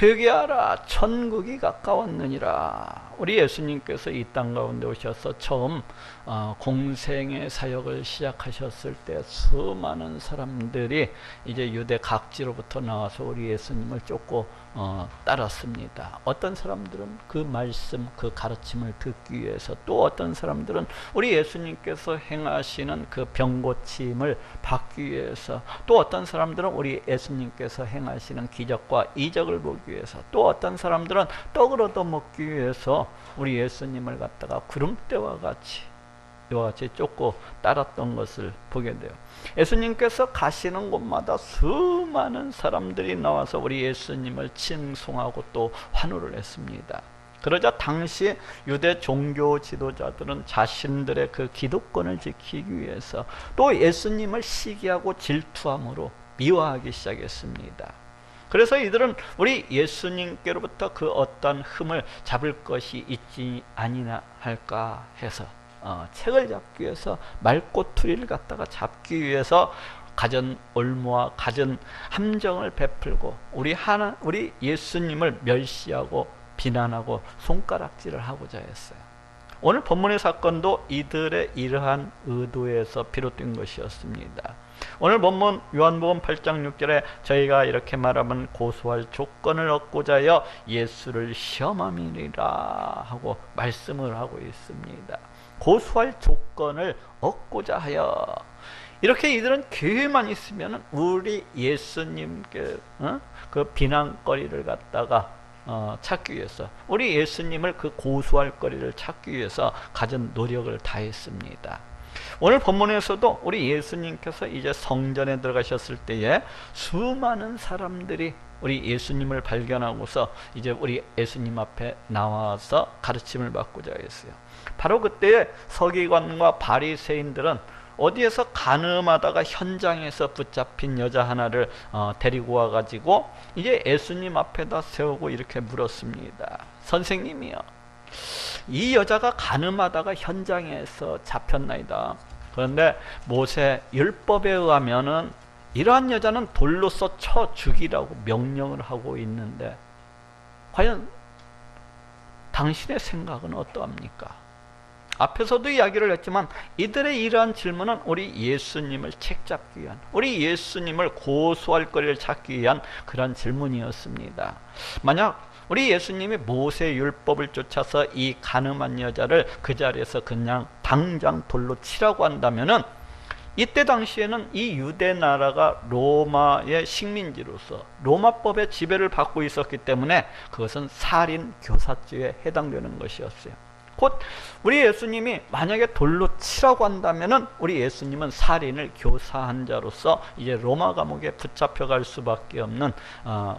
회개하라, 천국이 가까웠느니라. 우리 예수님께서 이 땅 가운데 오셔서 처음 공생의 사역을 시작하셨을 때 수많은 사람들이 이제 유대 각지로부터 나와서 우리 예수님을 쫓고 따랐습니다. 어떤 사람들은 그 말씀, 그 가르침을 듣기 위해서, 또 어떤 사람들은 우리 예수님께서 행하시는 그 병고침을 받기 위해서, 또 어떤 사람들은 우리 예수님께서 행하시는 기적과 이적을 보기 위해서, 또 어떤 사람들은 떡을 얻어 먹기 위해서 우리 예수님을 갖다가 구름대와 같이 이와 같이 쫓고 따랐던 것을 보게 돼요. 예수님께서 가시는 곳마다 수많은 사람들이 나와서 우리 예수님을 칭송하고 또 환호를 했습니다. 그러자 당시 유대 종교 지도자들은 자신들의 그 기득권을 지키기 위해서 또 예수님을 시기하고 질투함으로 미워하기 시작했습니다. 그래서 이들은 우리 예수님께로부터 그 어떤 흠을 잡을 것이 있지 아니나 할까 해서 책을 잡기 위해서, 말꼬투리를 갖다가 잡기 위해서 가전 올무와 가전 함정을 베풀고 우리 예수님을 멸시하고 비난하고 손가락질을 하고자 했어요. 오늘 본문의 사건도 이들의 이러한 의도에서 비롯된 것이었습니다. 오늘 본문 요한복음 8장 6절에 저희가 이렇게 말하면 고소할 조건을 얻고자 하여 예수를 시험함이니라 하고 말씀을 하고 있습니다. 고소할 조건을 얻고자 하여, 이렇게 이들은 기회만 있으면 우리 예수님께 그 비난거리를 갖다가 찾기 위해서, 우리 예수님을 그 고소할 거리를 찾기 위해서 가진 노력을 다했습니다. 오늘 본문에서도 우리 예수님께서 이제 성전에 들어가셨을 때에 수많은 사람들이 우리 예수님을 발견하고서 이제 우리 예수님 앞에 나와서 가르침을 받고자 했어요. 바로 그때 서기관과 바리새인들은 어디에서 간음하다가 현장에서 붙잡힌 여자 하나를 데리고 와가지고 이제 예수님 앞에다 세우고 이렇게 물었습니다. 선생님이요, 이 여자가 간음하다가 현장에서 잡혔나이다. 그런데 모세 율법에 의하면은 이러한 여자는 돌로서 쳐 죽이라고 명령을 하고 있는데 과연 당신의 생각은 어떠합니까? 앞에서도 이야기를 했지만 이들의 이러한 질문은 우리 예수님을 책잡기 위한, 우리 예수님을 고소할 거리를 찾기 위한 그런 질문이었습니다. 만약 우리 예수님이 모세 율법을 쫓아서 이 간음한 여자를 그 자리에서 그냥 당장 돌로 치라고 한다면은, 이때 당시에는 이 유대 나라가 로마의 식민지로서 로마법의 지배를 받고 있었기 때문에 그것은 살인 교사죄에 해당되는 것이었어요. 곧 우리 예수님이 만약에 돌로 치라고 한다면은 우리 예수님은 살인을 교사한 자로서 이제 로마 감옥에 붙잡혀 갈 수밖에 없는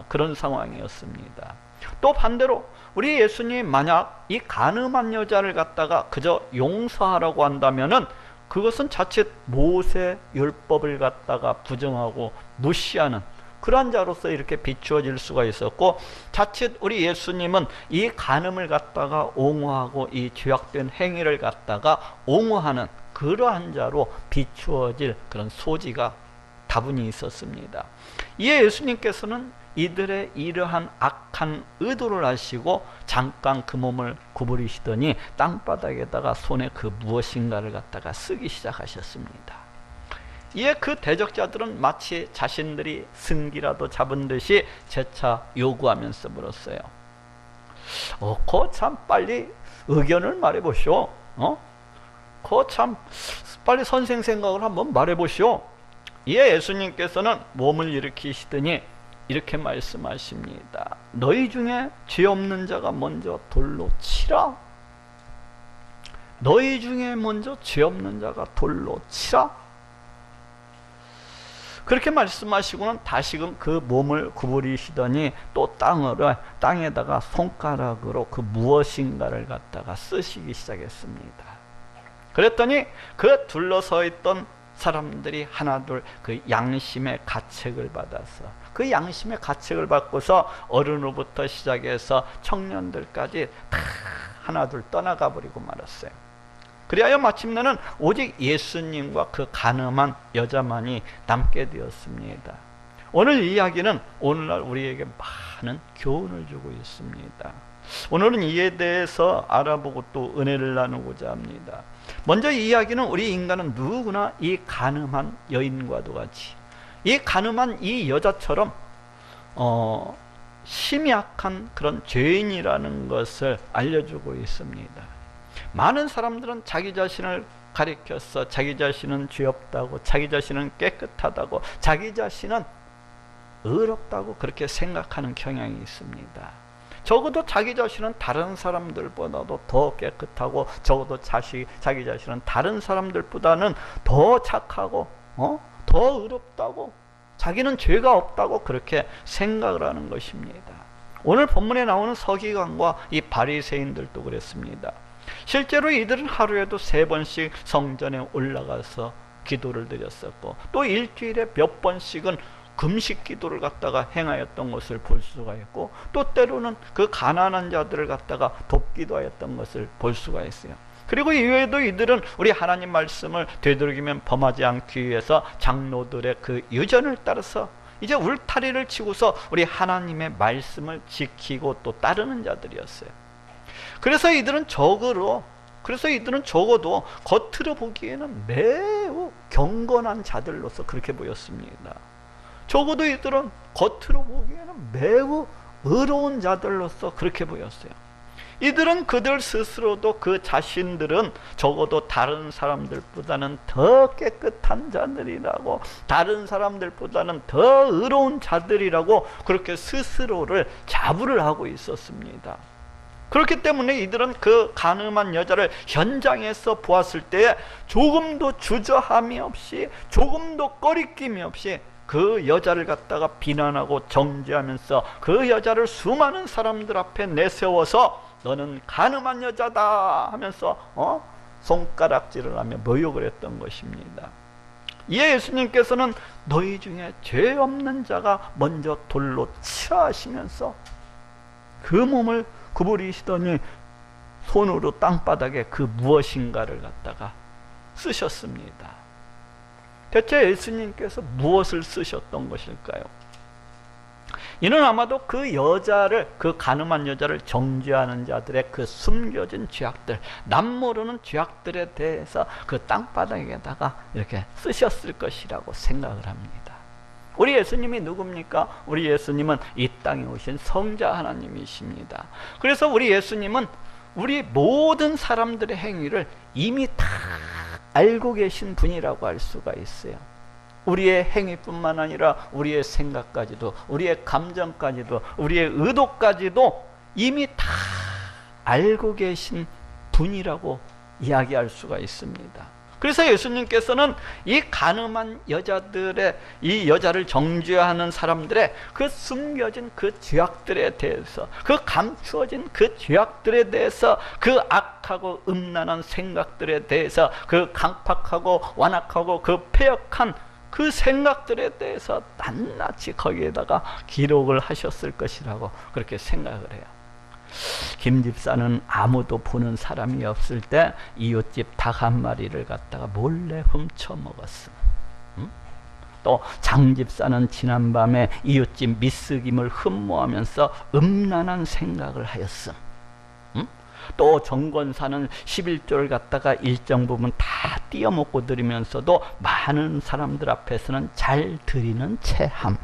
그런 상황이었습니다. 또 반대로 우리 예수님이 만약 이 간음한 여자를 갖다가 그저 용서하라고 한다면은 그것은 자칫 모세 율법을 갖다가 부정하고 무시하는 그러한 자로서 이렇게 비추어질 수가 있었고, 자칫 우리 예수님은 이 간음을 갖다가 옹호하고 이 죄악된 행위를 갖다가 옹호하는 그러한 자로 비추어질 그런 소지가 다분히 있었습니다. 이에 예수님께서는 이들의 이러한 악한 의도를 아시고 잠깐 그 몸을 구부리시더니 땅바닥에다가 손에 그 무엇인가를 갖다가 쓰기 시작하셨습니다. 이에 그 대적자들은 마치 자신들이 승기라도 잡은 듯이 재차 요구하면서 물었어요. 그거 참 빨리 의견을 말해보시오. 그거 참 빨리 선생 생각을 한번 말해보시오. 이에 예수님께서는 몸을 일으키시더니 이렇게 말씀하십니다. 너희 중에 죄 없는 자가 먼저 돌로 치라. 너희 중에 먼저 죄 없는 자가 돌로 치라. 그렇게 말씀하시고는 다시금 그 몸을 구부리시더니 또 땅에다가 손가락으로 그 무엇인가를 갖다가 쓰시기 시작했습니다. 그랬더니 그 둘러서 있던 사람들이 하나둘 그 양심의 가책을 받아서, 그 양심의 가책을 받고서 어른으로부터 시작해서 청년들까지 다 하나둘 떠나가 버리고 말았어요. 그리하여 마침내는 오직 예수님과 그 간음한 여자만이 남게 되었습니다. 오늘 이야기는 오늘날 우리에게 많은 교훈을 주고 있습니다. 오늘은 이에 대해서 알아보고 또 은혜를 나누고자 합니다. 먼저 이 이야기는 우리 인간은 누구나 이 가늠한 여인과도 같이 이 가늠한 이 여자처럼 심약한 그런 죄인이라는 것을 알려주고 있습니다. 많은 사람들은 자기 자신을 가리켜서 자기 자신은 죄 없다고, 자기 자신은 깨끗하다고, 자기 자신은 의롭다고 그렇게 생각하는 경향이 있습니다. 적어도 자기 자신은 다른 사람들보다도 더 깨끗하고, 적어도 자기 자신은 다른 사람들보다는 더 착하고 더 의롭다고, 자기는 죄가 없다고 그렇게 생각을 하는 것입니다. 오늘 본문에 나오는 서기관과 이 바리새인들도 그랬습니다. 실제로 이들은 하루에도 3번씩 성전에 올라가서 기도를 드렸었고, 또 일주일에 몇 번씩은 금식 기도를 갖다가 행하였던 것을 볼 수가 있고, 또 때로는 그 가난한 자들을 갖다가 돕기도 하였던 것을 볼 수가 있어요. 그리고 이외에도 이들은 우리 하나님 말씀을 되도록이면 범하지 않기 위해서 장로들의 그 유전을 따라서 이제 울타리를 치고서 우리 하나님의 말씀을 지키고 또 따르는 자들이었어요. 그래서 이들은 적어도 겉으로 보기에는 매우 경건한 자들로서 그렇게 보였습니다. 적어도 이들은 겉으로 보기에는 매우 의로운 자들로서 그렇게 보였어요. 이들은 그들 스스로도 그 자신들은 적어도 다른 사람들보다는 더 깨끗한 자들이라고, 다른 사람들보다는 더 의로운 자들이라고 그렇게 스스로를 자부를 하고 있었습니다. 그렇기 때문에 이들은 그 가늠한 여자를 현장에서 보았을 때 조금도 주저함이 없이, 조금도 꺼리낌이 없이 그 여자를 갖다가 비난하고 정죄하면서 그 여자를 수많은 사람들 앞에 내세워서 너는 가늠한 여자다 하면서 손가락질을 하며 모욕을 했던 것입니다. 이에 예수님께서는 너희 중에 죄 없는 자가 먼저 돌로 치라 하시면서 그 몸을 구부리시더니 손으로 땅바닥에 그 무엇인가를 갖다가 쓰셨습니다. 대체 예수님께서 무엇을 쓰셨던 것일까요? 이는 아마도 그 여자를, 그 가늠한 여자를 정죄하는 자들의 그 숨겨진 죄악들, 남모르는 죄악들에 대해서 그 땅바닥에다가 이렇게 쓰셨을 것이라고 생각을 합니다. 우리 예수님이 누굽니까? 우리 예수님은 이 땅에 오신 성자 하나님이십니다. 그래서 우리 예수님은 우리 모든 사람들의 행위를 이미 다 알고 계신 분이라고 할 수가 있어요. 우리의 행위뿐만 아니라 우리의 생각까지도, 우리의 감정까지도, 우리의 의도까지도 이미 다 알고 계신 분이라고 이야기할 수가 있습니다. 그래서 예수님께서는 이 가늠한 여자들의, 이 여자를 정죄하는 사람들의 그 숨겨진 그 죄악들에 대해서, 그 감추어진 그 죄악들에 대해서, 그 악하고 음란한 생각들에 대해서, 그 강팍하고 완악하고 그 패역한 그 생각들에 대해서 낱낱이 거기에다가 기록을 하셨을 것이라고 그렇게 생각을 해요. 김 집사는 아무도 보는 사람이 없을 때 이웃집 닭 한 마리를 갖다가 몰래 훔쳐 먹었음. 또 장 집사는 지난밤에 이웃집 미스김을 흠모하면서 음란한 생각을 하였음. 또 정권사는 11조를 갖다가 일정 부분 다 띄어먹고 드리면서도 많은 사람들 앞에서는 잘 드리는 체함.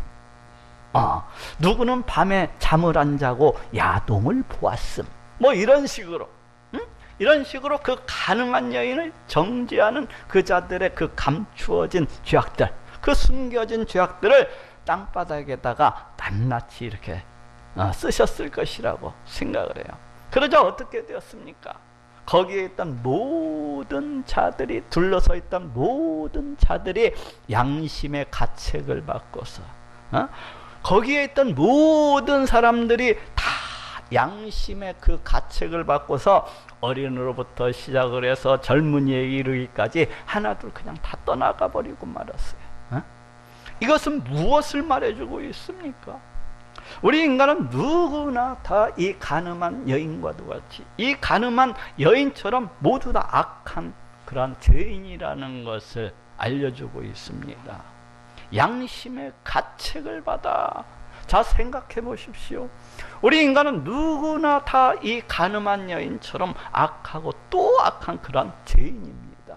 누구는 밤에 잠을 안 자고 야동을 보았음. 뭐 이런 식으로, 이런 식으로 그 가늠한 여인을 정죄하는 그 자들의 그 감추어진 죄악들, 그 숨겨진 죄악들을 땅바닥에다가 낱낱이 이렇게 쓰셨을 것이라고 생각을 해요. 그러자 어떻게 되었습니까? 거기에 있던 모든 자들이, 둘러서 있던 모든 자들이 양심의 가책을 받고서, 거기에 있던 모든 사람들이 다 양심의 그 가책을 받고서 어린으로부터 시작을 해서 젊은이에 이르기까지 하나둘 그냥 다 떠나가 버리고 말았어요. 이것은 무엇을 말해주고 있습니까? 우리 인간은 누구나 다 이 가늠한 여인과도 같이, 이 가늠한 여인처럼 모두 다 악한 그러한 죄인이라는 것을 알려주고 있습니다. 양심의 가책을 받아. 자, 생각해 보십시오. 우리 인간은 누구나 다 이 가늠한 여인처럼 악하고 또 악한 그런 죄인입니다.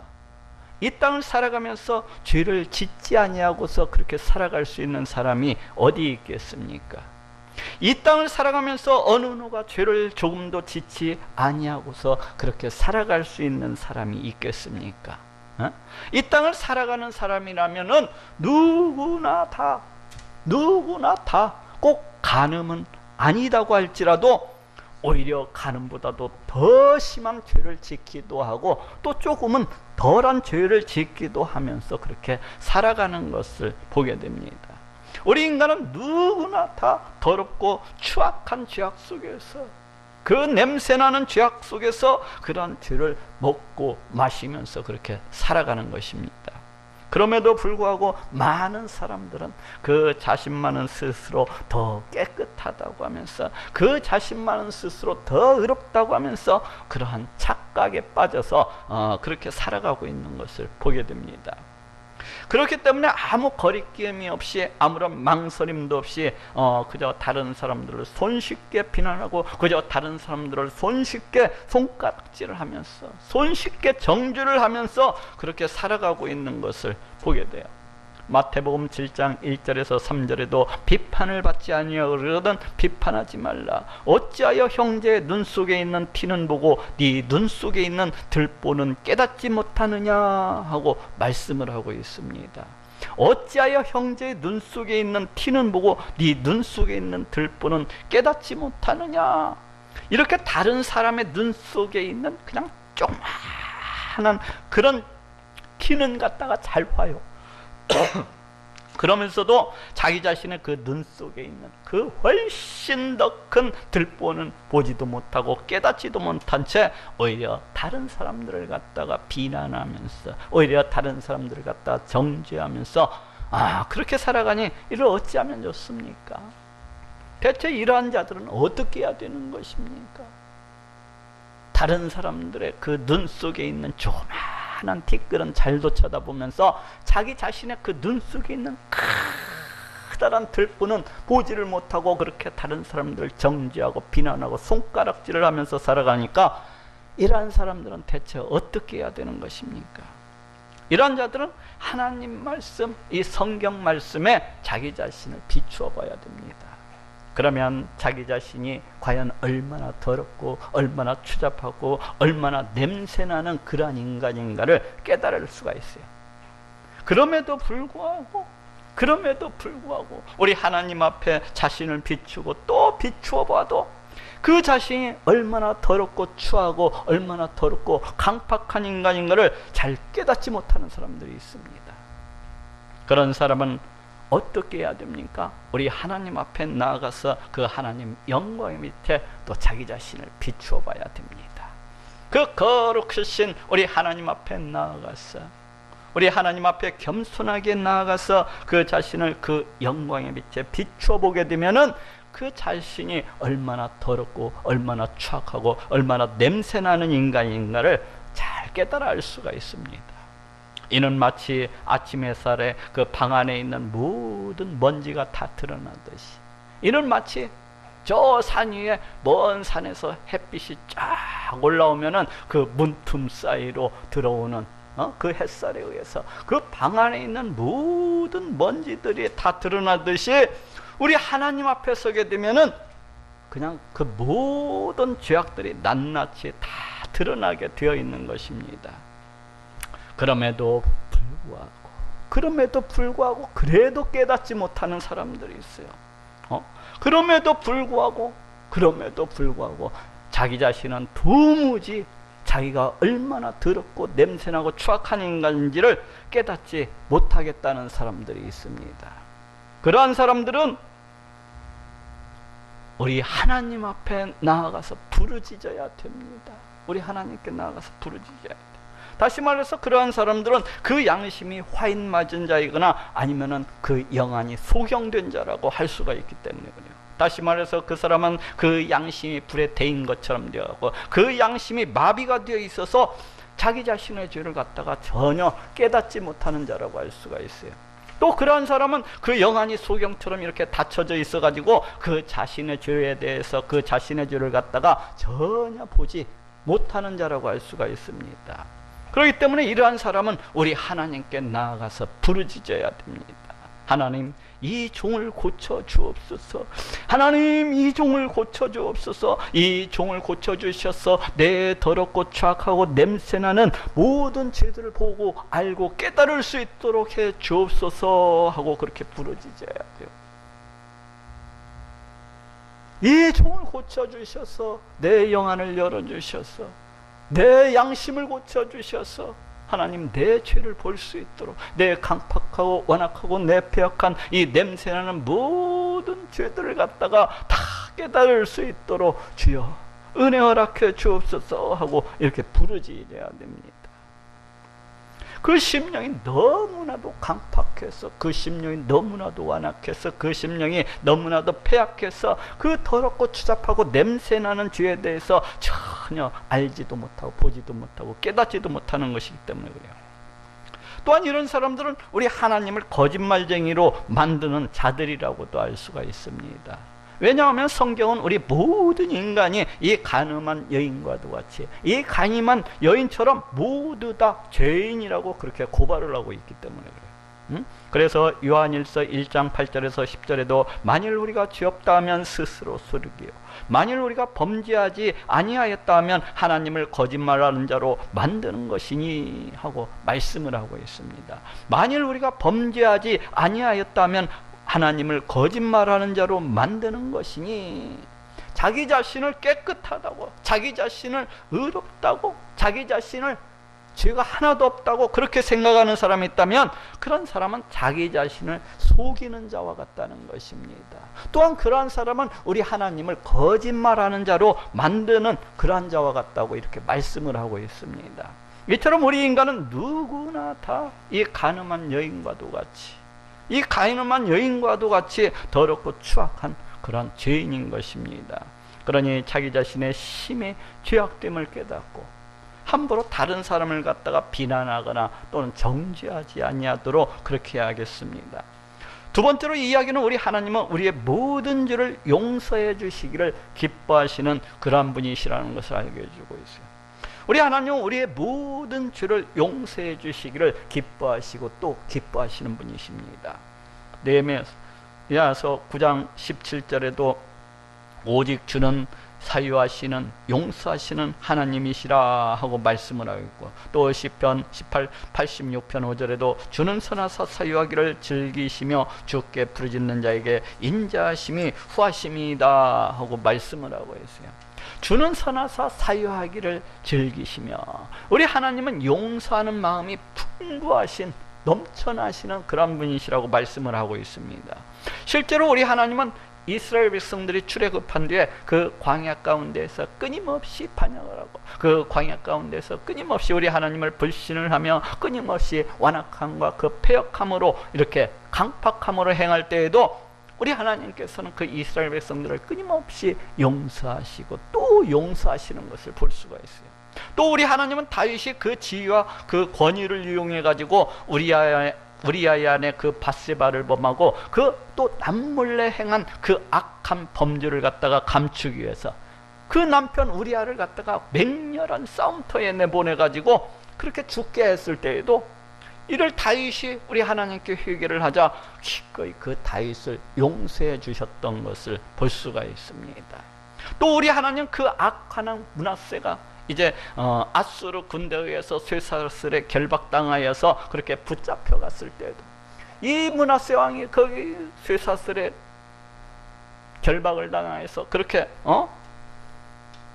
이 땅을 살아가면서 죄를 짓지 아니하고서 그렇게 살아갈 수 있는 사람이 어디 있겠습니까? 이 땅을 살아가면서 어느 누가 죄를 조금도 짓지 아니하고서 그렇게 살아갈 수 있는 사람이 있겠습니까? 이 땅을 살아가는 사람이라면은 누구나 다 꼭 간음은 아니다고 할지라도 오히려 간음보다도 더 심한 죄를 짓기도 하고 또 조금은 덜한 죄를 짓기도 하면서 그렇게 살아가는 것을 보게 됩니다. 우리 인간은 누구나 다 더럽고 추악한 죄악 속에서, 그 냄새나는 죄악 속에서 그런 죄를 먹고 마시면서 그렇게 살아가는 것입니다. 그럼에도 불구하고 많은 사람들은 그 자신만은 스스로 더 깨끗하다고 하면서, 그 자신만은 스스로 더 의롭다고 하면서 그러한 착각에 빠져서 그렇게 살아가고 있는 것을 보게 됩니다. 그렇기 때문에 아무 거리낌이 없이, 아무런 망설임도 없이 그저 다른 사람들을 손쉽게 비난하고, 그저 다른 사람들을 손쉽게 손가락질을 하면서, 손쉽게 정죄를 하면서 그렇게 살아가고 있는 것을 보게 돼요. 마태복음 7장 1절에서 3절에도 비판을 받지 아니하거든 비판하지 말라. 어찌하여 형제의 눈 속에 있는 티는 보고 네 눈 속에 있는 들보는 깨닫지 못하느냐 하고 말씀을 하고 있습니다. 어찌하여 형제의 눈 속에 있는 티는 보고 네 눈 속에 있는 들보는 깨닫지 못하느냐. 이렇게 다른 사람의 눈 속에 있는 그냥 조그마한 그런 티는 갖다가 잘 봐요. 그러면서도 자기 자신의 그 눈 속에 있는 그 훨씬 더 큰 들보는 보지도 못하고 깨닫지도 못한 채 오히려 다른 사람들을 갖다가 비난하면서, 오히려 다른 사람들을 갖다가 정죄하면서 그렇게 살아가니 이를 어찌하면 좋습니까? 대체 이러한 자들은 어떻게 해야 되는 것입니까? 다른 사람들의 그 눈 속에 있는 조그마한 티끌은 잘도 쳐다보면서 자기 자신의 그 눈 속에 있는 커다란 들보는 보지를 못하고 그렇게 다른 사람들을 정죄하고 비난하고 손가락질을 하면서 살아가니까 이러한 사람들은 대체 어떻게 해야 되는 것입니까? 이러한 자들은 하나님 말씀, 이 성경 말씀에 자기 자신을 비추어 봐야 됩니다. 그러면 자기 자신이 과연 얼마나 더럽고 얼마나 추잡하고 얼마나 냄새나는 그러한 인간인가를 깨달을 수가 있어요. 그럼에도 불구하고 우리 하나님 앞에 자신을 비추고 또 비추어 봐도 그 자신이 얼마나 더럽고 추하고 얼마나 더럽고 강팍한 인간인가를 잘 깨닫지 못하는 사람들이 있습니다. 그런 사람은 어떻게 해야 됩니까? 우리 하나님 앞에 나아가서 그 하나님 영광의 밑에 또 자기 자신을 비추어 봐야 됩니다. 그 거룩하신 우리 하나님 앞에 나아가서, 우리 하나님 앞에 겸손하게 나아가서 그 자신을 그 영광의 밑에 비추어 보게 되면은 그 자신이 얼마나 더럽고 얼마나 추악하고 얼마나 냄새나는 인간인가를 잘 깨달아 알 수가 있습니다. 이는 마치 아침 햇살에 그 방 안에 있는 모든 먼지가 다 드러나듯이, 이는 마치 저 산 위에 먼 산에서 햇빛이 쫙 올라오면은 그 문틈 사이로 들어오는 그 햇살에 의해서 그 방 안에 있는 모든 먼지들이 다 드러나듯이 우리 하나님 앞에 서게 되면은 그냥 그 모든 죄악들이 낱낱이 다 드러나게 되어 있는 것입니다. 그럼에도 불구하고 그래도 깨닫지 못하는 사람들이 있어요. 그럼에도 불구하고 자기 자신은 도무지 자기가 얼마나 더럽고 냄새나고 추악한 인간인지를 깨닫지 못하겠다는 사람들이 있습니다. 그러한 사람들은 우리 하나님 앞에 나아가서 부르짖어야 됩니다. 우리 하나님께 나아가서 부르짖어야 돼요. 다시 말해서 그러한 사람들은 그 양심이 화인 맞은 자이거나 아니면은 그 영안이 소경된 자라고 할 수가 있기 때문이군요. 다시 말해서 그 사람은 그 양심이 불에 데인 것처럼 되어가고 그 양심이 마비가 되어 있어서 자기 자신의 죄를 갖다가 전혀 깨닫지 못하는 자라고 할 수가 있어요. 또 그러한 사람은 그 영안이 소경처럼 이렇게 닫혀져 있어가지고 그 자신의 죄에 대해서 그 자신의 죄를 갖다가 전혀 보지 못하는 자라고 할 수가 있습니다. 그렇기 때문에 이러한 사람은 우리 하나님께 나아가서 부르짖어야 됩니다. 하나님, 이 종을 고쳐 주옵소서. 하나님, 이 종을 고쳐 주옵소서. 이 종을 고쳐 주셔서 내 더럽고 추악하고 냄새나는 모든 죄들을 보고 알고 깨달을 수 있도록 해 주옵소서 하고 그렇게 부르짖어야 돼요. 이 종을 고쳐 주셔서 내 영안을 열어 주셔서 내 양심을 고쳐 주셔서 하나님, 내 죄를 볼 수 있도록, 내 강팍하고 완악하고 내 패역한 이 냄새나는 모든 죄들을 갖다가 다 깨달을 수 있도록 주여 은혜 허락해 주옵소서 하고 이렇게 부르짖어야 됩니다. 그 심령이 너무나도 강팍해서, 그 심령이 너무나도 완악해서, 그 심령이 너무나도 패약해서 그 더럽고 추잡하고 냄새나는 죄에 대해서 전혀 알지도 못하고 보지도 못하고 깨닫지도 못하는 것이기 때문에 그래요. 또한 이런 사람들은 우리 하나님을 거짓말쟁이로 만드는 자들이라고도 알 수가 있습니다. 왜냐하면 성경은 우리 모든 인간이 이 간음한 여인과도 같이, 이 간음한 여인처럼 모두 다 죄인이라고 그렇게 고발을 하고 있기 때문에 그래요. 그래서 요한일서 1장 8절에서 10절에도 만일 우리가 죄 없다 하면 스스로 속이요, 만일 우리가 범죄하지 아니하였다 하면 하나님을 거짓말하는 자로 만드는 것이니 하고 말씀을 하고 있습니다. 만일 우리가 범죄하지 아니하였다 하면 하나님을 거짓말하는 자로 만드는 것이니, 자기 자신을 깨끗하다고, 자기 자신을 의롭다고, 자기 자신을 죄가 하나도 없다고 그렇게 생각하는 사람이 있다면 그런 사람은 자기 자신을 속이는 자와 같다는 것입니다. 또한 그러한 사람은 우리 하나님을 거짓말하는 자로 만드는 그러한 자와 같다고 이렇게 말씀을 하고 있습니다. 이처럼 우리 인간은 누구나 다 이 간음한 여인과도 같이, 이 간음한 여인과도 같이 더럽고 추악한 그런 죄인인 것입니다. 그러니 자기 자신의 심히 죄악됨을 깨닫고 함부로 다른 사람을 갖다가 비난하거나 또는 정죄하지 아니하도록 그렇게 해야겠습니다. 두 번째로 이 이야기는 우리 하나님은 우리의 모든 죄를 용서해 주시기를 기뻐하시는 그러한 분이시라는 것을 알게 해주고 있어요. 우리 하나님은 우리의 모든 죄를 용서해 주시기를 기뻐하시고 또 기뻐하시는 분이십니다. 느헤미야서 9장 17절에도 오직 주는 사유하시는 용서하시는 하나님이시라 하고 말씀을 하고 있고, 또 시편 86편 5절에도 주는 선하사 사유하기를 즐기시며 주께 부르짖는 자에게 인자하심이 후하심이다 하고 말씀을 하고 있어요. 주는 선하사 사유하기를 즐기시며, 우리 하나님은 용서하는 마음이 풍부하신, 넘쳐나시는 그런 분이시라고 말씀을 하고 있습니다. 실제로 우리 하나님은 이스라엘 백성들이 출애굽한 뒤에 그 광야 가운데에서 끊임없이 반역을 하고, 그 광야 가운데서 끊임없이 우리 하나님을 불신을 하며 끊임없이 완악함과 그 패역함으로 이렇게 강팍함으로 행할 때에도 우리 하나님께서는 그 이스라엘 백성들을 끊임없이 용서하시고 또 용서하시는 것을 볼 수가 있어요. 또 우리 하나님은 다윗이 그 지위와 그 권위를 이용해 가지고 우리아의 안에 그 밧세바를 범하고 그 또 남몰래 행한 그 악한 범죄를 갖다가 감추기 위해서 그 남편 우리아를 갖다가 맹렬한 싸움터에 내보내 가지고 그렇게 죽게 했을 때에도 이를 다윗이 우리 하나님께 회개를 하자 기꺼이 그 다윗을 용서해 주셨던 것을 볼 수가 있습니다. 또 우리 하나님 그 악한 므낫세가 이제 아수르 군대에 의해서 쇠사슬에 결박당하여서 그렇게 붙잡혀 갔을 때에도 이 므낫세 왕이 거기 쇠사슬에 결박을 당하여서 그렇게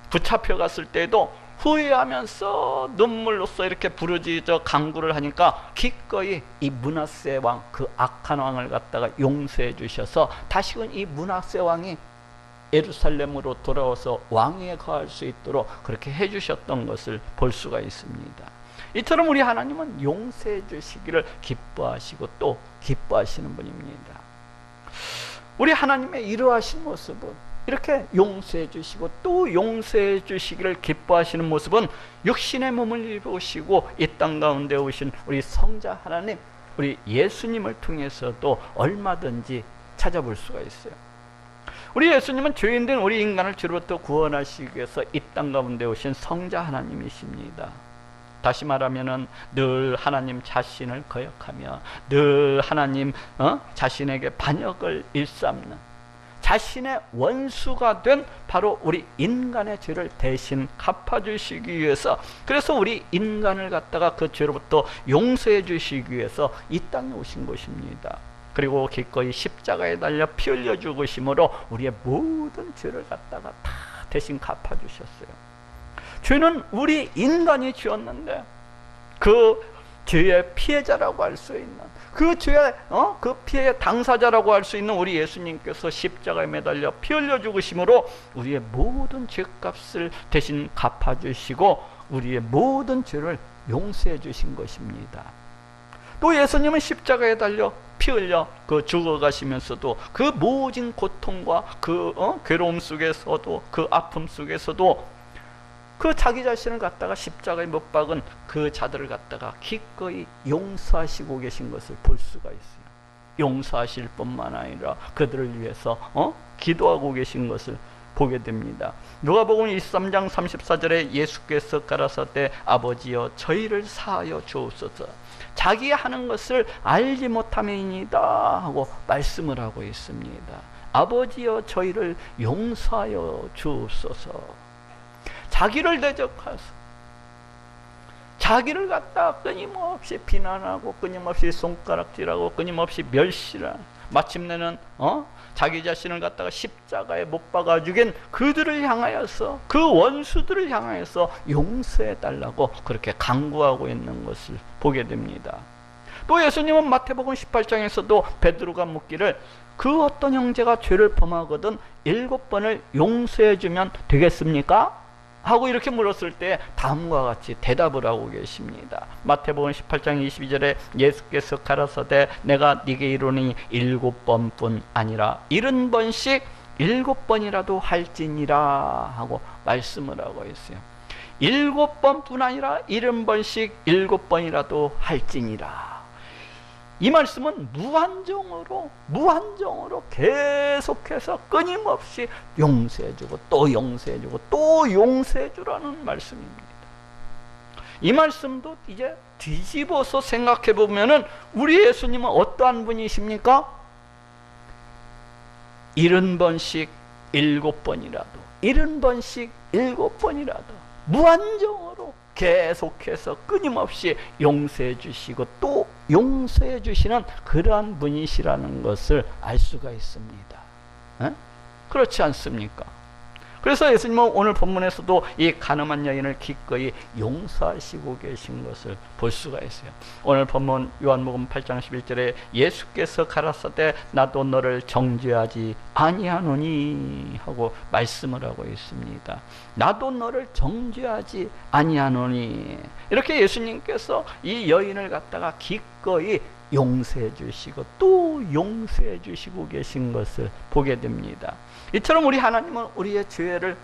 붙잡혀 갔을 때에도 후회하면서 눈물로써 이렇게 부르짖어 간구를 하니까 기꺼이 이 므낫세 왕, 그 악한 왕을 갖다가 용서해 주셔서 다시금 이 므낫세 왕이 예루살렘으로 돌아와서 왕위에 거할 수 있도록 그렇게 해주셨던 것을 볼 수가 있습니다. 이처럼 우리 하나님은 용서해 주시기를 기뻐하시고 또 기뻐하시는 분입니다. 우리 하나님의 이러하신 모습은, 이렇게 용서해 주시고 또 용서해 주시기를 기뻐하시는 모습은 육신의 몸을 입으시고 이 땅 가운데 오신 우리 성자 하나님 우리 예수님을 통해서도 얼마든지 찾아볼 수가 있어요. 우리 예수님은 죄인된 우리 인간을 죄로부터 구원하시기 위해서 이 땅 가운데 오신 성자 하나님이십니다. 다시 말하면은 늘 하나님 자신을 거역하며 늘 하나님 자신에게 반역을 일삼는 자신의 원수가 된 바로 우리 인간의 죄를 대신 갚아주시기 위해서, 그래서 우리 인간을 갖다가 그 죄로부터 용서해 주시기 위해서 이 땅에 오신 것입니다. 그리고 기꺼이 십자가에 달려 피 흘려 죽으심으로 우리의 모든 죄를 갖다가 다 대신 갚아주셨어요. 죄는 우리 인간이 지었는데 그 죄의 피해자라고 할 수 있는, 그 죄의 그 피해의 당사자라고 할 수 있는 우리 예수님께서 십자가에 매달려 피 흘려 죽으심으로 우리의 모든 죄값을 대신 갚아주시고 우리의 모든 죄를 용서해 주신 것입니다. 또 예수님은 십자가에 달려 피 흘려 죽어가시면서도 그 모진 고통과 그 괴로움 속에서도 그 아픔 속에서도 그 자기 자신을 갖다가 십자가에 못 박은 그 자들을 갖다가 기꺼이 용서하시고 계신 것을 볼 수가 있어요. 용서하실 뿐만 아니라 그들을 위해서 기도하고 계신 것을 보게 됩니다. 누가복음 23장 34절에 예수께서 가라사대 아버지여 저희를 사하여 주옵소서, 자기 하는 것을 알지 못함이니이다 하고 말씀을 하고 있습니다. 아버지여 저희를 용서하여 주옵소서. 자기를 대적하서 자기를 갖다 끊임없이 비난하고 끊임없이 손가락질하고 끊임없이 멸시하는, 마침내는 자기 자신을 갖다가 십자가에 못 박아 죽인 그들을 향하여서, 그 원수들을 향하여서 용서해 달라고 그렇게 간구하고 있는 것을 보게 됩니다. 또 예수님은 마태복음 18장에서도 베드로가 묻기를 그 어떤 형제가 죄를 범하거든 7번을 용서해 주면 되겠습니까? 하고 이렇게 물었을 때 다음과 같이 대답을 하고 계십니다. 마태복음 18장 22절에 예수께서 가라사대 내가 네게 이르노니 7번뿐 아니라 70번씩 7번이라도 할지니라 하고 말씀을 하고 있어요. 7번뿐 아니라 70번씩 7번이라도 할지니라. 이 말씀은 무한정으로 계속해서 끊임없이 용서해주고 또 용서해주고 또 용서해주라는 말씀입니다. 이 말씀도 이제 뒤집어서 생각해 보면은 우리 예수님은 어떠한 분이십니까? 70번씩 7번이라도 70번씩 7번이라도 무한정으로 계속해서 끊임없이 용서해 주시고 또 용서해 주시는 그러한 분이시라는 것을 알 수가 있습니다. 그렇지 않습니까? 그래서 예수님은 오늘 본문에서도 이 가늠한 여인을 기꺼이 용서하시고 계신 것을 볼 수가 있어요. 오늘 본문 요한복음 8장 11절에 예수께서 가라사대 나도 너를 정죄하지 아니하노니 하고 말씀을 하고 있습니다. 나도 너를 정죄하지 아니하노니, 이렇게 예수님께서 이 여인을 갖다가 기꺼이 용서해 주시고 또 용서해 주시고 계신 것을 보게 됩니다. 이처럼 우리 하나님은 우리의 죄를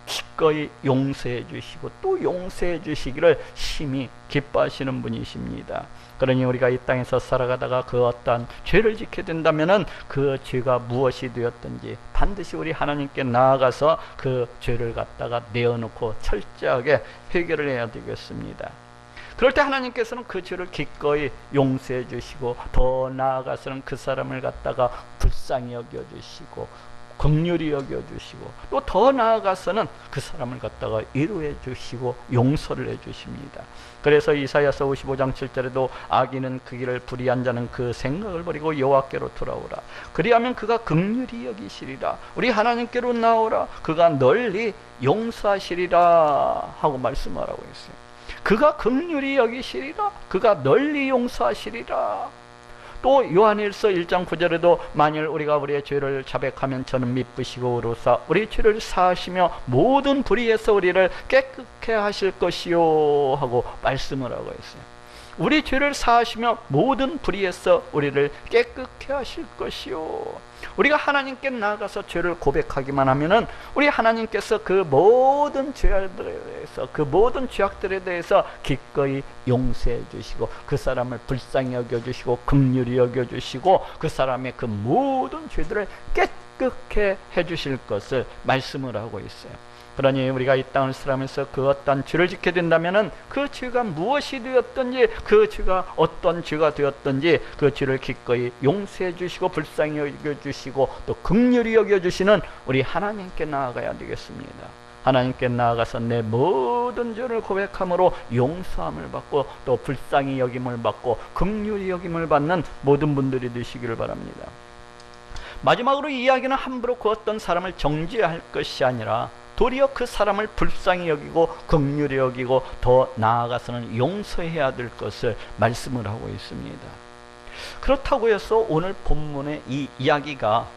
기꺼이 용서해 주시고 또 용서해 주시기를 심히 기뻐하시는 분이십니다. 그러니 우리가 이 땅에서 살아가다가 그 어떠한 죄를 짓게 된다면 그 죄가 무엇이 되었든지 반드시 우리 하나님께 나아가서 그 죄를 갖다가 내어놓고 철저하게 해결을 해야 되겠습니다. 그럴 때 하나님께서는 그 죄를 기꺼이 용서해 주시고 더 나아가서는 그 사람을 갖다가 불쌍히 여겨주시고 긍휼히 여겨주시고 또 더 나아가서는 그 사람을 갖다가 위로해 주시고 용서를 해 주십니다. 그래서 이사야서 55장 7절에도 악인은 그 길을 불의한 자는 그 생각을 버리고 여호와께로 돌아오라. 그리하면 그가 긍휼히 여기시리라. 우리 하나님께로 나오라. 그가 널리 용서하시리라 하고 말씀하라고 했어요. 그가 긍휼히 여기시리라. 그가 널리 용서하시리라. 또 요한일서 1장 9절에도 만일 우리가 우리의 죄를 자백하면 저는 미쁘시고 의로사 우리 죄를 사하시며 모든 불의에서 우리를 깨끗게 하실 것이요 하고 말씀을 하고 있어요. 우리 죄를 사하시며 모든 불의에서 우리를 깨끗게 하실 것이요. 우리가 하나님께 나아가서 죄를 고백하기만 하면은 우리 하나님께서 그 모든 죄악들에 대해서, 그 모든 죄악들에 대해서 기꺼이 용서해 주시고, 그 사람을 불쌍히 여겨 주시고 긍휼히 여겨 주시고, 그 사람의 그 모든 죄들을 깨끗게 해 주실 것을 말씀을 하고 있어요. 그러니 우리가 이 땅을 살아가면서 그 어떤 죄를 짓게 된다면은 그 죄가 무엇이 되었든지, 그 죄가 어떤 죄가 되었든지 그 죄를 기꺼이 용서해 주시고 불쌍히 여겨 주시고 또 긍휼히 여겨 주시는 우리 하나님께 나아가야 되겠습니다. 하나님께 나아가서 내 모든 죄를 고백함으로 용서함을 받고 또 불쌍히 여김을 받고 긍휼히 여김을 받는 모든 분들이 되시기를 바랍니다. 마지막으로 이 이야기는 함부로 그 어떤 사람을 정죄할 것이 아니라 도리어 그 사람을 불쌍히 여기고 긍휼히 여기고 더 나아가서는 용서해야 될 것을 말씀을 하고 있습니다. 그렇다고 해서 오늘 본문의 이 이야기가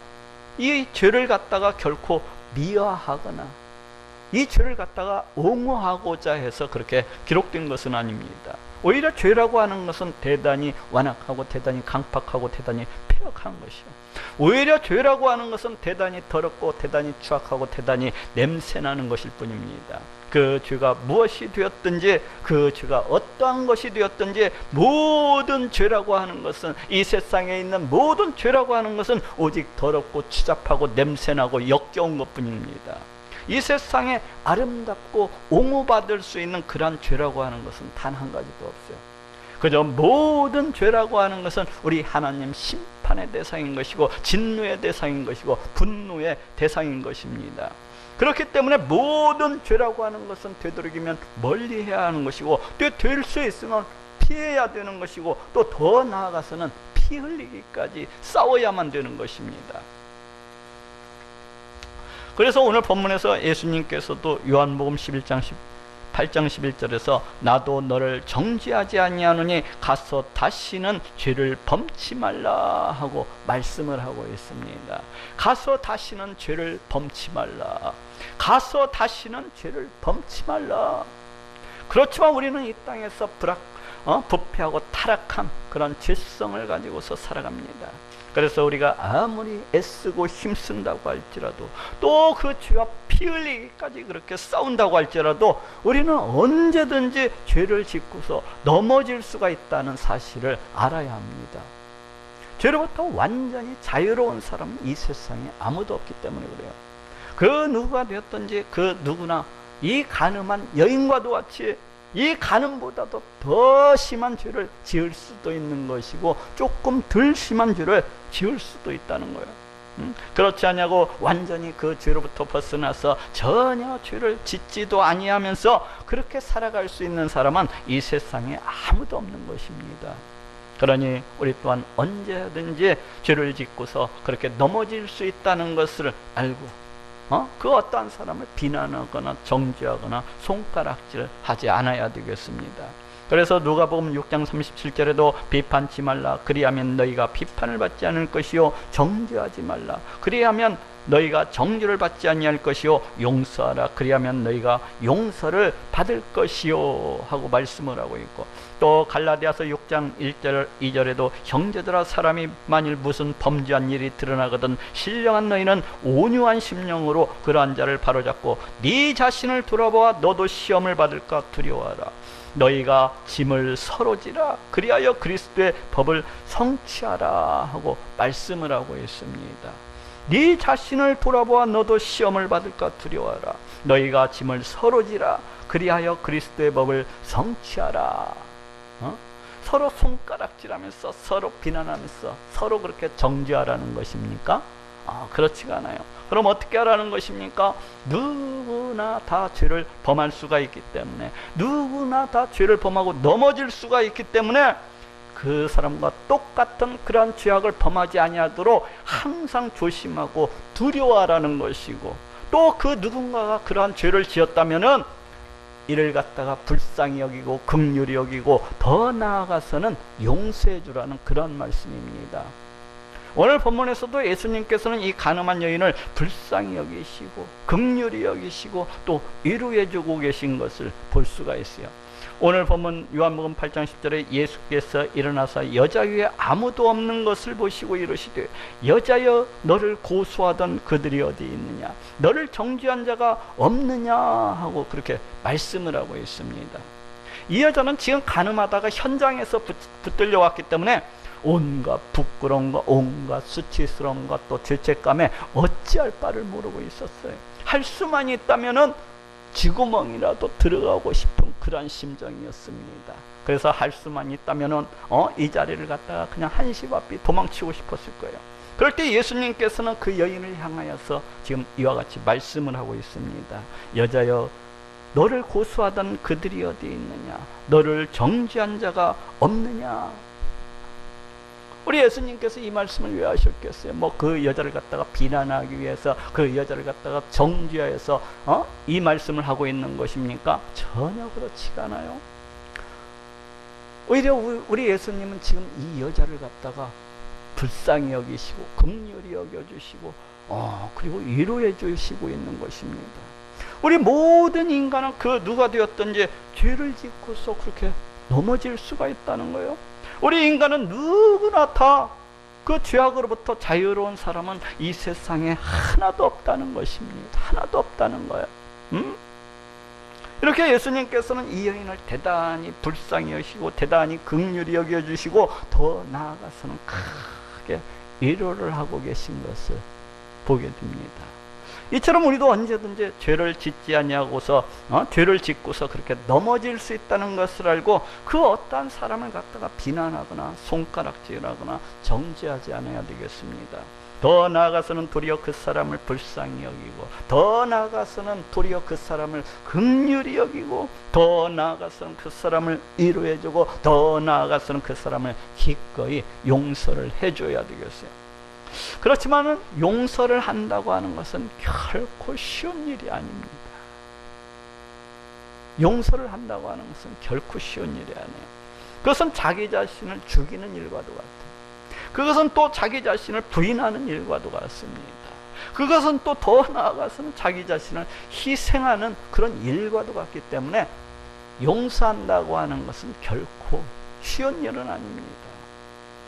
이 죄를 갖다가 결코 미화하거나 이 죄를 갖다가 옹호하고자 해서 그렇게 기록된 것은 아닙니다. 오히려 죄라고 하는 것은 대단히 완악하고 대단히 강팍하고 대단히 폐역한 것이요. 오히려 죄라고 하는 것은 대단히 더럽고 대단히 추악하고 대단히 냄새나는 것일 뿐입니다. 그 죄가 무엇이 되었든지, 그 죄가 어떠한 것이 되었든지, 모든 죄라고 하는 것은, 이 세상에 있는 모든 죄라고 하는 것은 오직 더럽고 추잡하고 냄새나고 역겨운 것뿐입니다. 이 세상에 아름답고 옹호받을 수 있는 그러한 죄라고 하는 것은 단 한 가지도 없어요. 그저 모든 죄라고 하는 것은 우리 하나님 심판의 대상인 것이고 진노의 대상인 것이고 분노의 대상인 것입니다. 그렇기 때문에 모든 죄라고 하는 것은 되도록이면 멀리해야 하는 것이고, 또 될 수 있으면 피해야 되는 것이고, 또 더 나아가서는 피 흘리기까지 싸워야만 되는 것입니다. 그래서 오늘 본문에서 예수님께서도 요한복음 11장 8장 11절에서 나도 너를 정죄하지 아니하노니 가서 다시는 죄를 범치 말라 하고 말씀을 하고 있습니다. 가서 다시는 죄를 범치 말라. 가서 다시는 죄를 범치 말라. 그렇지만 우리는 이 땅에서 부패하고 타락한 그런 죄성을 가지고서 살아갑니다. 그래서 우리가 아무리 애쓰고 힘쓴다고 할지라도, 또 그 죄와 피 흘리기까지 그렇게 싸운다고 할지라도 우리는 언제든지 죄를 짓고서 넘어질 수가 있다는 사실을 알아야 합니다. 죄로부터 완전히 자유로운 사람은 이 세상에 아무도 없기 때문에 그래요. 그 누구가 되었든지 그 누구나 이 가늠한 여인과도 같이 이 가늠보다도 더 심한 죄를 지을 수도 있는 것이고 조금 덜 심한 죄를 지을 수도 있다는 거예요. 그렇지 않냐고 완전히 그 죄로부터 벗어나서 전혀 죄를 짓지도 아니하면서 그렇게 살아갈 수 있는 사람은 이 세상에 아무도 없는 것입니다. 그러니 우리 또한 언제든지 죄를 짓고서 그렇게 넘어질 수 있다는 것을 알고 그 어떠한 사람을 비난하거나 정죄하거나 손가락질 하지 않아야 되겠습니다. 그래서 누가복음 6장 37절에도 비판치 말라. 그리하면 너희가 비판을 받지 않을 것이요 정죄하지 말라. 그리하면 너희가 정죄를 받지 아니할 것이요 용서하라. 그리하면 너희가 용서를 받을 것이요 하고 말씀을 하고 있고, 또 갈라디아서 6장 1절 2절에도 형제들아 사람이 만일 무슨 범죄한 일이 드러나거든 신령한 너희는 온유한 심령으로 그러한 자를 바로잡고 네 자신을 돌아보아 너도 시험을 받을까 두려워하라. 너희가 짐을 서로 지라. 그리하여 그리스도의 법을 성취하라 하고 말씀을 하고 있습니다. 네 자신을 돌아보아 너도 시험을 받을까 두려워하라. 너희가 짐을 서로 지라. 그리하여 그리스도의 법을 성취하라. 서로 손가락질하면서 서로 비난하면서 서로 그렇게 정죄하라는 것입니까? 그렇지가 않아요. 그럼 어떻게 하라는 것입니까? 누구나 다 죄를 범할 수가 있기 때문에, 누구나 다 죄를 범하고 넘어질 수가 있기 때문에 그 사람과 똑같은 그러한 죄악을 범하지 아니하도록 항상 조심하고 두려워하라는 것이고, 또 그 누군가가 그러한 죄를 지었다면은 이를 갖다가 불쌍히 여기고 긍휼히 여기고 더 나아가서는 용서해 주라는 그런 말씀입니다. 오늘 본문에서도 예수님께서는 이 간음한 여인을 불쌍히 여기시고 긍휼히 여기시고 또 위로해 주고 계신 것을 볼 수가 있어요. 오늘 보면 요한복음 8장 10절에 예수께서 일어나서 여자 위에 아무도 없는 것을 보시고 이르시되 여자여 너를 고소하던 그들이 어디 있느냐, 너를 정죄한 자가 없느냐 하고 그렇게 말씀을 하고 있습니다. 이 여자는 지금 간음하다가 현장에서 붙들려 왔기 때문에 온갖 부끄러움과 온갖 수치스러움과 또 죄책감에 어찌할 바를 모르고 있었어요. 할 수만 있다면은 쥐구멍이라도 들어가고 싶은 그런 심정이었습니다. 그래서 할 수만 있다면은 이 자리를 갖다가 그냥 한시바삐 도망치고 싶었을 거예요. 그럴 때 예수님께서는 그 여인을 향하여서 지금 이와 같이 말씀을 하고 있습니다. 여자여 너를 고소하던 그들이 어디 있느냐, 너를 정죄한 자가 없느냐. 우리 예수님께서 이 말씀을 왜 하셨겠어요? 뭐 그 여자를 갖다가 비난하기 위해서, 그 여자를 갖다가 정죄해서 이 말씀을 하고 있는 것입니까? 전혀 그렇지가 않아요. 오히려 우리 예수님은 지금 이 여자를 갖다가 불쌍히 여기시고 긍휼히 여겨주시고 그리고 위로해 주시고 있는 것입니다. 우리 모든 인간은 그 누가 되었든지 죄를 짓고서 그렇게 넘어질 수가 있다는 거예요. 우리 인간은 누구나 다 그 죄악으로부터 자유로운 사람은 이 세상에 하나도 없다는 것입니다. 하나도 없다는 거예요. 이렇게 예수님께서는 이 여인을 대단히 불쌍히 여기시고 대단히 긍휼히 여겨주시고 더 나아가서는 크게 위로를 하고 계신 것을 보게 됩니다. 이처럼 우리도 언제든지 죄를 짓지 아니하고서 죄를 짓고서 그렇게 넘어질 수 있다는 것을 알고 그 어떠한 사람을 갖다가 비난하거나 손가락질하거나 정죄하지 않아야 되겠습니다. 더 나아가서는 도리어 그 사람을 불쌍히 여기고, 더 나아가서는 도리어 그 사람을 긍휼히 여기고, 더 나아가서는 그 사람을 위로해주고, 더 나아가서는 그 사람을 기꺼이 용서를 해줘야 되겠어요. 그렇지만은 용서를 한다고 하는 것은 결코 쉬운 일이 아닙니다. 용서를 한다고 하는 것은 결코 쉬운 일이 아니에요. 그것은 자기 자신을 죽이는 일과도 같아요. 그것은 또 자기 자신을 부인하는 일과도 같습니다. 그것은 또 더 나아가서는 자기 자신을 희생하는 그런 일과도 같기 때문에 용서한다고 하는 것은 결코 쉬운 일은 아닙니다.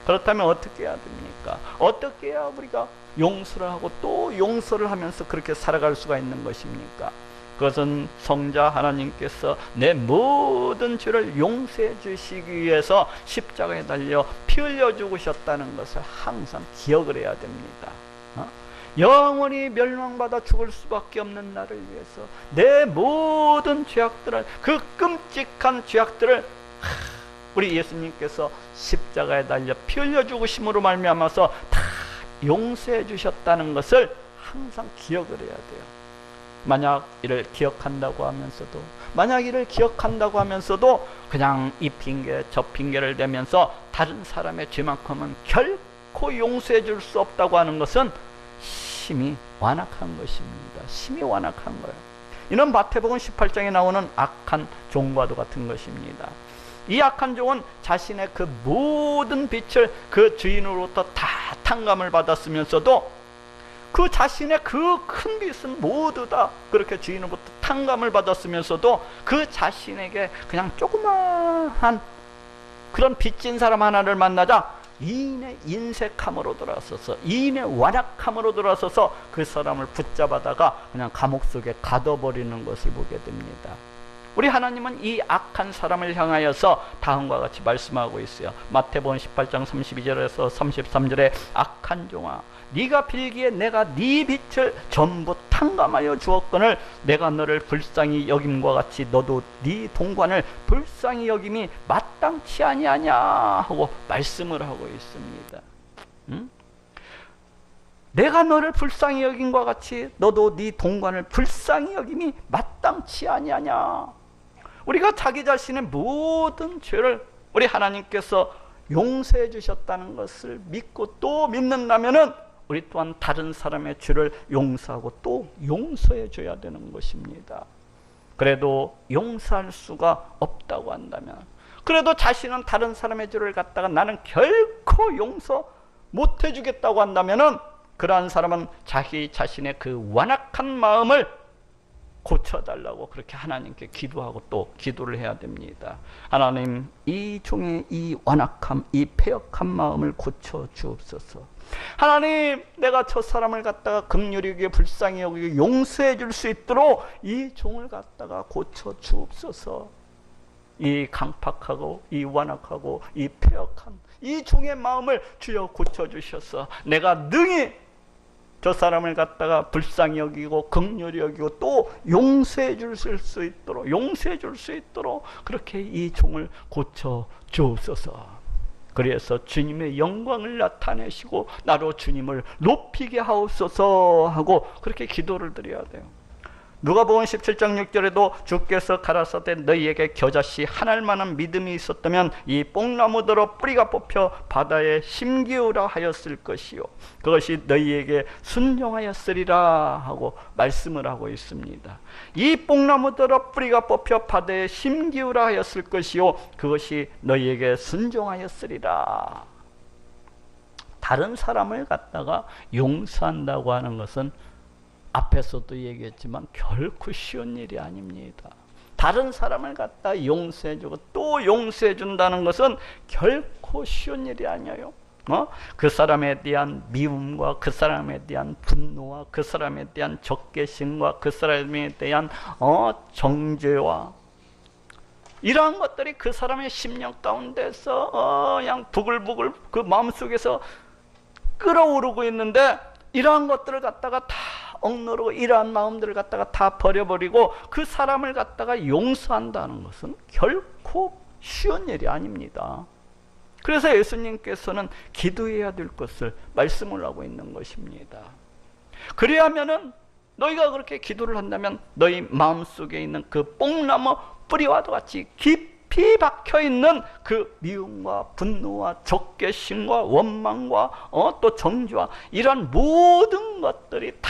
그렇다면 어떻게 해야 됩니까? 어떻게 해야 우리가 용서를 하고 또 용서를 하면서 그렇게 살아갈 수가 있는 것입니까? 그것은 성자 하나님께서 내 모든 죄를 용서해 주시기 위해서 십자가에 달려 피 흘려 죽으셨다는 것을 항상 기억을 해야 됩니다. 영원히 멸망받아 죽을 수밖에 없는 나를 위해서 내 모든 죄악들을, 그 끔찍한 죄악들을 우리 예수님께서 십자가에 달려 피 흘려 죽으심으로 말미암아서 다 용서해 주셨다는 것을 항상 기억을 해야 돼요. 만약 이를 기억한다고 하면서도 그냥 이 핑계 저 핑계를 대면서 다른 사람의 죄만큼은 결코 용서해 줄 수 없다고 하는 것은 심히 완악한 것입니다. 심히 완악한 거예요. 이는 마태복음 18장에 나오는 악한 종과도 같은 것입니다. 이 악한 종은 자신의 그 모든 빚을 그 주인으로부터 다 탕감을 받았으면서도 그 자신의 그 큰 빚은 모두 다 그렇게 주인으로부터 탕감을 받았으면서도 그 자신에게 그냥 조그마한 그런 빚진 사람 하나를 만나자 이인의 인색함으로 돌아서서, 이인의 완악함으로 돌아서서 그 사람을 붙잡아다가 그냥 감옥 속에 가둬버리는 것을 보게 됩니다. 우리 하나님은 이 악한 사람을 향하여서 다음과 같이 말씀하고 있어요. 마태복음 18장 32절에서 33절에 악한 종아, 네가 빌기에 내가 네 빚을 전부 탕감하여 주었거늘 내가 너를 불쌍히 여김과 같이 너도 네 동관을 불쌍히 여김이 마땅치 아니하냐 하고 말씀을 하고 있습니다. 내가 너를 불쌍히 여김과 같이 너도 네 동관을 불쌍히 여김이 마땅치 아니하냐. 우리가 자기 자신의 모든 죄를 우리 하나님께서 용서해 주셨다는 것을 믿고 또 믿는다면은 우리 또한 다른 사람의 죄를 용서하고 또 용서해 줘야 되는 것입니다. 그래도 용서할 수가 없다고 한다면, 그래도 자신은 다른 사람의 죄를 갖다가 나는 결코 용서 못 해주겠다고 한다면은 그러한 사람은 자기 자신의 그 완악한 마음을 고쳐달라고 그렇게 하나님께 기도하고 또 기도를 해야 됩니다. 하나님, 이 종의 이 완악함, 이 패역한 마음을 고쳐 주옵소서. 하나님, 내가 저 사람을 갖다가 긍휼히 여기고 불쌍히 여기고 용서해 줄 수 있도록 이 종을 갖다가 고쳐 주옵소서. 이 강팍하고 이 완악하고 이 패역한 이 종의 마음을 주여 고쳐 주셔서 내가 능히 저 사람을 갖다가 불쌍히 여기고 긍휼히 여기고 또 용서해 줄 수 있도록 그렇게 이 종을 고쳐 주옵소서. 그래서 주님의 영광을 나타내시고 나로 주님을 높이게 하옵소서 하고 그렇게 기도를 드려야 돼요. 누가복음 17장 6절에도 주께서 가라사대 너희에게 겨자씨 한 알만한 믿음이 있었다면 이 뽕나무더러 뿌리가 뽑혀 바다에 심기우라 하였을 것이요 그것이 너희에게 순종하였으리라 하고 말씀을 하고 있습니다. 이 뽕나무더러 뿌리가 뽑혀 바다에 심기우라 하였을 것이요 그것이 너희에게 순종하였으리라. 다른 사람을 갖다가 용서한다고 하는 것은 앞에서도 얘기했지만 결코 쉬운 일이 아닙니다. 다른 사람을 갖다 용서해주고 또 용서해준다는 것은 결코 쉬운 일이 아니에요. 그 사람에 대한 미움과 그 사람에 대한 분노와 그 사람에 대한 적개심과 그 사람에 대한 정죄와 이러한 것들이 그 사람의 심령 가운데서 그냥 부글부글 그 마음속에서 끓어오르고 있는데 이러한 것들을 갖다가 다 억누르고 이러한 마음들을 갖다가 다 버려버리고 그 사람을 갖다가 용서한다는 것은 결코 쉬운 일이 아닙니다. 그래서 예수님께서는 기도해야 될 것을 말씀을 하고 있는 것입니다. 그래야면은 너희가 그렇게 기도를 한다면 너희 마음속에 있는 그 뽕나무 뿌리와도 같이 깊이 박혀있는 그 미움과 분노와 적개심과 원망과 또 정죄와 이러한 모든 것들이 다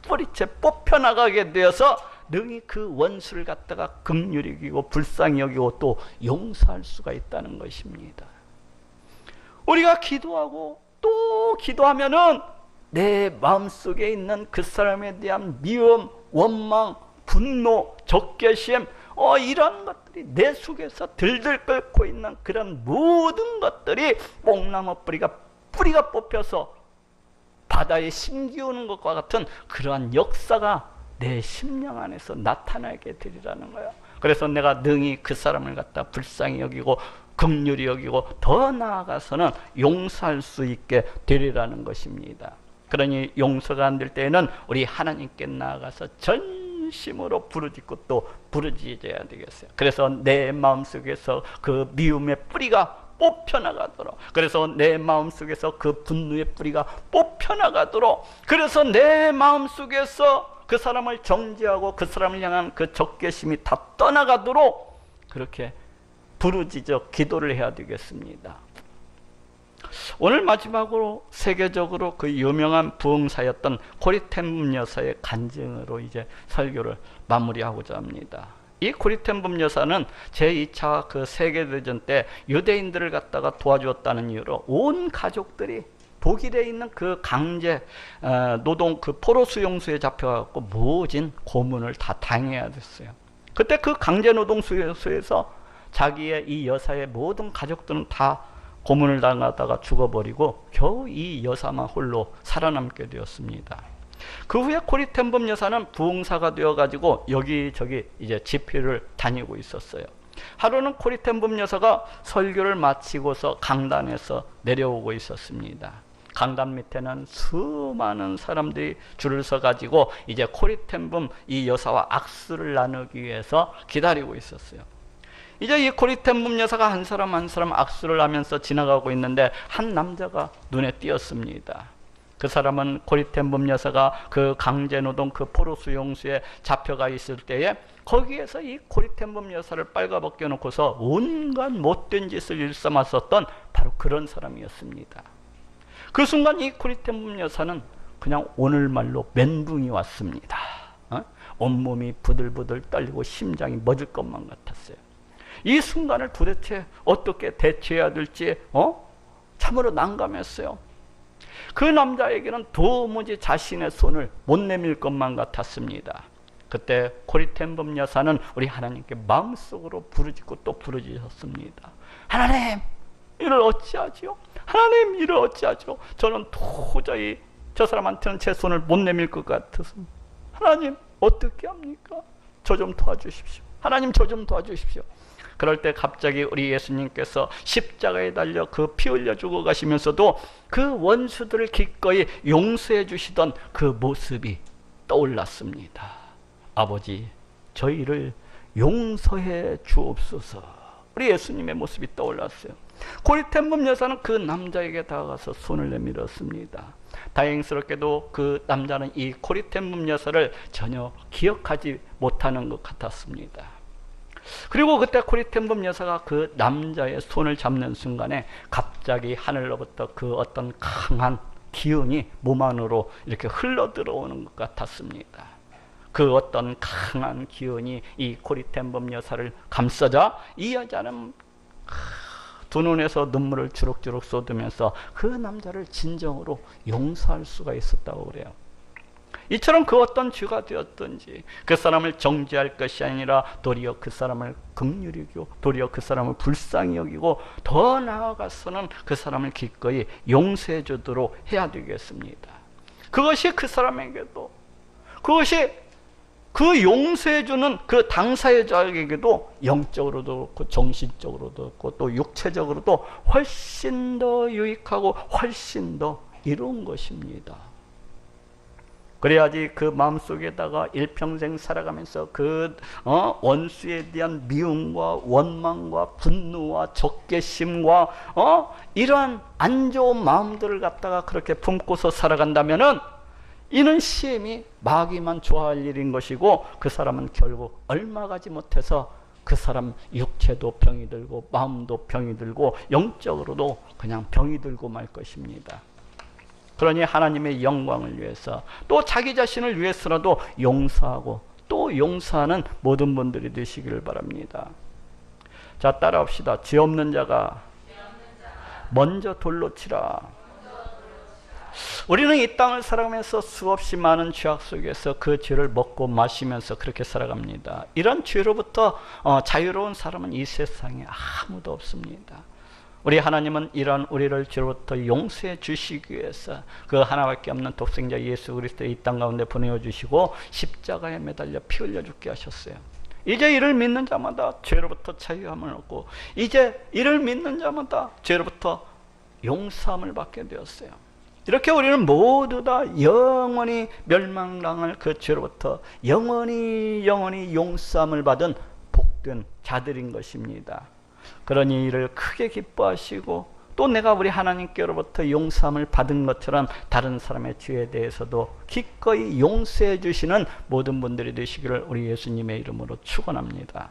뿌리채 뽑혀나가게 되어서 능히 그 원수를 갖다가 긍휼히 여기고 불쌍히 여기고 또 용서할 수가 있다는 것입니다. 우리가 기도하고 또 기도하면은 내 마음속에 있는 그 사람에 대한 미움, 원망, 분노, 적개심 이런 것들이 내 속에서 들들 끓고 있는 그런 모든 것들이 뽕나무 뿌리가 뽑혀서 바다에 심기우는 것과 같은 그러한 역사가 내 심령 안에서 나타나게 되리라는 거예요. 그래서 내가 능히 그 사람을 갖다 불쌍히 여기고 긍휼히 여기고 더 나아가서는 용서할 수 있게 되리라는 것입니다. 그러니 용서가 안 될 때에는 우리 하나님께 나아가서 전심으로 부르짖고 또 부르짖어야 되겠어요. 그래서 내 마음속에서 그 미움의 뿌리가 뽑혀나가도록, 그래서 내 마음속에서 그 분노의 뿌리가 뽑혀나가도록, 그래서 내 마음속에서 그 사람을 정죄하고 그 사람을 향한 그 적개심이 다 떠나가도록 그렇게 부르짖어 기도를 해야 되겠습니다. 오늘 마지막으로 세계적으로 그 유명한 부흥사였던 코리텐붐 여사의 간증으로 이제 설교를 마무리하고자 합니다. 이 코리텐붐 여사는 제2차 그 세계대전 때 유대인들을 갖다가 도와주었다는 이유로 온 가족들이 독일에 있는 그 강제 노동 그 포로 수용소에 잡혀갖고 모진 고문을 다 당해야 됐어요. 그때 그 강제 노동 수용소에서 자기의 이 여사의 모든 가족들은 다 고문을 당하다가 죽어버리고 겨우 이 여사만 홀로 살아남게 되었습니다. 그 후에 코리텐붐 여사는 부흥사가 되어가지고 여기저기 이제 집회를 다니고 있었어요. 하루는 코리텐붐 여사가 설교를 마치고서 강단에서 내려오고 있었습니다. 강단 밑에는 수많은 사람들이 줄을 서가지고 이제 코리텐붐 이 여사와 악수를 나누기 위해서 기다리고 있었어요. 이제 이 코리텐붐 여사가 한 사람 한 사람 악수를 하면서 지나가고 있는데 한 남자가 눈에 띄었습니다. 그 사람은 코리텐붐 여사가 그 강제노동 그 포로 수용소에 잡혀가 있을 때에 거기에서 이 코리텐붐 여사를 빨가벗겨 놓고서 온갖 못된 짓을 일삼았었던 바로 그런 사람이었습니다. 그 순간 이 코리텐붐 여사는 그냥 오늘말로 멘붕이 왔습니다. 온몸이 부들부들 떨리고 심장이 멎을 것만 같았어요. 이 순간을 도대체 어떻게 대처해야 될지 참으로 난감했어요. 그 남자에게는 도무지 자신의 손을 못 내밀 것만 같았습니다. 그때 고리텐범 여사는 우리 하나님께 마음속으로 부르짖고 또 부르짖었습니다. 하나님, 이를 어찌하지요? 하나님, 이를 어찌하지요? 저는 도저히 저 사람한테는 제 손을 못 내밀 것 같아서 하나님, 어떻게 합니까? 저 좀 도와주십시오. 하나님, 저 좀 도와주십시오. 그럴 때 갑자기 우리 예수님께서 십자가에 달려 그 피 흘려 죽어가시면서도 그 원수들을 기꺼이 용서해 주시던 그 모습이 떠올랐습니다. 아버지, 저희를 용서해 주옵소서. 우리 예수님의 모습이 떠올랐어요. 고리텐범 여사는 그 남자에게 다가가서 손을 내밀었습니다. 다행스럽게도 그 남자는 이 고리텐범 여사를 전혀 기억하지 못하는 것 같았습니다. 그리고 그때 고리텐범 여사가 그 남자의 손을 잡는 순간에 갑자기 하늘로부터 그 어떤 강한 기운이 몸 안으로 이렇게 흘러 들어오는 것 같았습니다. 그 어떤 강한 기운이 이 고리텐범 여사를 감싸자 이 여자는 두 눈에서 눈물을 주룩주룩 쏟으면서 그 남자를 진정으로 용서할 수가 있었다고 그래요. 이처럼 그 어떤 죄가 되었든지 그 사람을 정죄할 것이 아니라 도리어 그 사람을 긍휼히 여기고 도리어 그 사람을 불쌍히 여기고 더 나아가서는 그 사람을 기꺼이 용서해 주도록 해야 되겠습니다. 그것이 그 사람에게도, 그것이 그 용서해 주는 그 당사자에게도 영적으로도 그렇고 정신적으로도 그렇고 또 육체적으로도 훨씬 더 유익하고 훨씬 더 이로운 것입니다. 그래야지 그 마음속에다가 일평생 살아가면서 그 원수에 대한 미움과 원망과 분노와 적개심과 이러한 안 좋은 마음들을 갖다가 그렇게 품고서 살아간다면은 이는 시험이 마귀만 좋아할 일인 것이고 그 사람은 결국 얼마 가지 못해서 그 사람 육체도 병이 들고 마음도 병이 들고 영적으로도 그냥 병이 들고 말 것입니다. 그러니 하나님의 영광을 위해서 또 자기 자신을 위해서라도 용서하고 또 용서하는 모든 분들이 되시기를 바랍니다. 자, 따라합시다. 죄 없는 자가 먼저 돌로 치라. 우리는 이 땅을 살아가면서 수없이 많은 죄악 속에서 그 죄를 먹고 마시면서 그렇게 살아갑니다. 이런 죄로부터 자유로운 사람은 이 세상에 아무도 없습니다. 우리 하나님은 이런 우리를 죄로부터 용서해 주시기 위해서 그 하나밖에 없는 독생자 예수 그리스도를 이 땅 가운데 보내주시고 십자가에 매달려 피 흘려 죽게 하셨어요. 이제 이를 믿는 자마다 죄로부터 자유함을 얻고 이제 이를 믿는 자마다 죄로부터 용서함을 받게 되었어요. 이렇게 우리는 모두 다 영원히 멸망당할 그 죄로부터 영원히 용서함을 받은 복된 자들인 것입니다. 그러니 이를 크게 기뻐하시고 또 내가 우리 하나님께로부터 용서함을 받은 것처럼 다른 사람의 죄에 대해서도 기꺼이 용서해 주시는 모든 분들이 되시기를 우리 예수님의 이름으로 축원합니다.